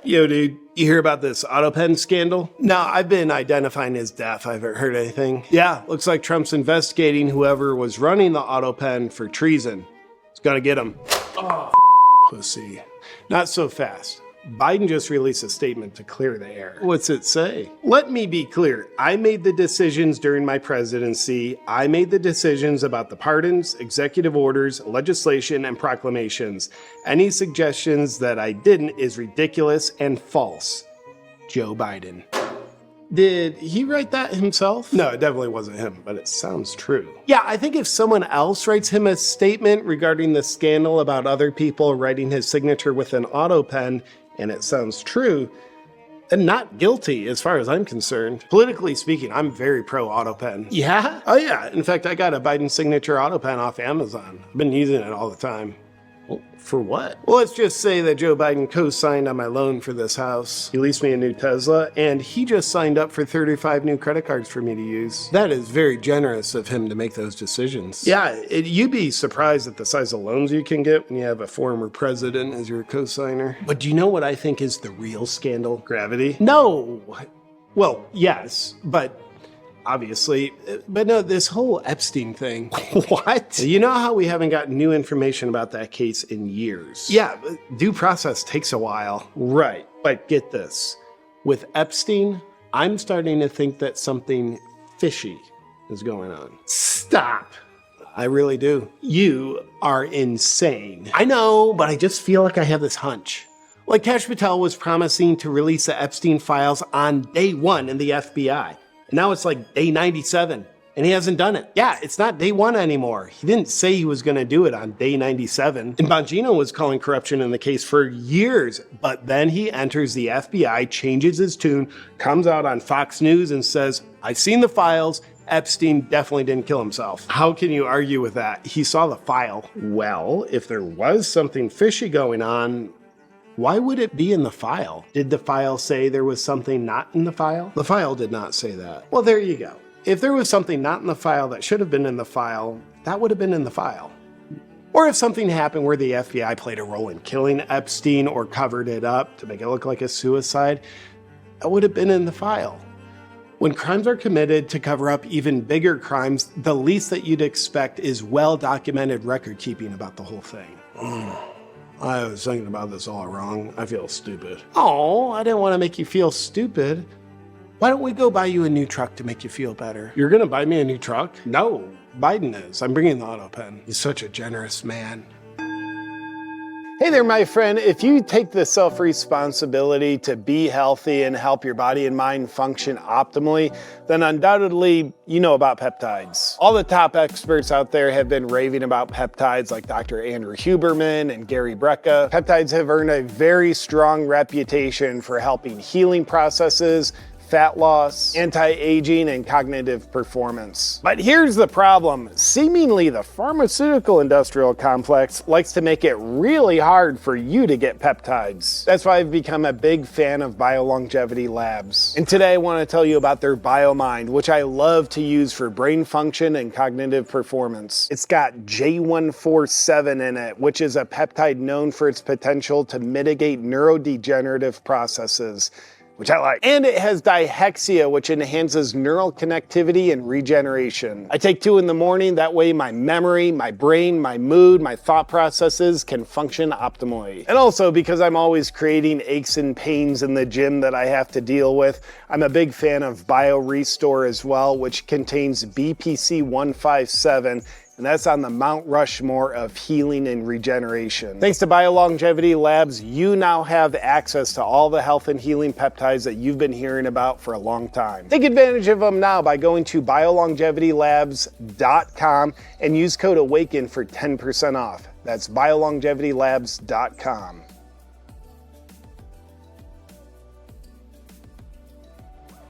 Yo, dude, you hear about this Autopen scandal? No, I've been identifying as deaf. I haven't heard anything. Yeah, looks like Trump's investigating whoever was running the Autopen for treason. It's gotta get him. Oh, pussy. Not so fast. Biden just released a statement to clear the air. What's it say? Let me be clear. I made the decisions during my presidency. I made the decisions about the pardons, executive orders, legislation, and proclamations. Any suggestions that I didn't is ridiculous and false. Joe Biden. Did he write that himself? No, it definitely wasn't him, but it sounds true. Yeah, I think if someone else writes him a statement regarding the scandal about other people writing his signature with an Autopen, and it sounds true, and not guilty as far as I'm concerned. Politically speaking, I'm very pro Autopen. Yeah? Oh yeah, in fact, I got a Biden signature Autopen off Amazon. I've been using it all the time. Well, for what? Well, let's just say that Joe Biden co-signed on my loan for this house. He leased me a new Tesla, and he just signed up for 35 new credit cards for me to use. That is very generous of him to make those decisions. Yeah, you'd be surprised at the size of loans you can get when you have a former president as your co-signer. But do you know what I think is the real scandal? Gravity? No! Well, yes, but obviously, but no, this whole Epstein thing. What? You know how we haven't gotten new information about that case in years? Yeah, due process takes a while. Right, but get this. With Epstein, I'm starting to think that something fishy is going on. Stop. I really do. You are insane. I know, but I just feel like I have this hunch. Like Kash Patel was promising to release the Epstein files on day 1 in the FBI. And now it's like day 97, and he hasn't done it. Yeah, it's not day 1 anymore. He didn't say he was gonna do it on day 97. And Bongino was calling corruption in the case for years, but then he enters the FBI, changes his tune, comes out on Fox News and says, I've seen the files, Epstein definitely didn't kill himself. How can you argue with that? He saw the file. Well, if there was something fishy going on, why would it be in the file? Did the file say there was something not in the file? The file did not say that. Well, there you go. If there was something not in the file that should have been in the file, that would have been in the file. Or if something happened where the FBI played a role in killing Epstein or covered it up to make it look like a suicide, that would have been in the file. When crimes are committed to cover up even bigger crimes, the least that you'd expect is well-documented record keeping about the whole thing. I was thinking about this all wrong. I feel stupid. Oh, I didn't want to make you feel stupid. Why don't we go buy you a new truck to make you feel better? You're gonna buy me a new truck? No, Biden is. I'm bringing the Autopen. He's such a generous man. Hey there, my friend. If you take the self-responsibility to be healthy and help your body and mind function optimally, then undoubtedly you know about peptides. All the top experts out there have been raving about peptides, like Dr. Andrew Huberman and Gary Brecka. Peptides have earned a very strong reputation for helping healing processes, fat loss, anti-aging, and cognitive performance. But here's the problem. Seemingly, the pharmaceutical industrial complex likes to make it really hard for you to get peptides. That's why I've become a big fan of BioLongevity Labs. And today I want to tell you about their BioMind, which I love to use for brain function and cognitive performance. It's got J147 in it, which is a peptide known for its potential to mitigate neurodegenerative processes, which I like. And it has dihexia, which enhances neural connectivity and regeneration. I take 2 in the morning, that way my memory, my brain, my mood, my thought processes can function optimally. And also, because I'm always creating aches and pains in the gym that I have to deal with, I'm a big fan of BioRestore as well, which contains BPC 157, and that's on the Mount Rushmore of healing and regeneration. Thanks to BioLongevity Labs, you now have access to all the health and healing peptides that you've been hearing about for a long time. Take advantage of them now by going to biolongevitylabs.com and use code AWAKEN for 10% off. That's biolongevitylabs.com.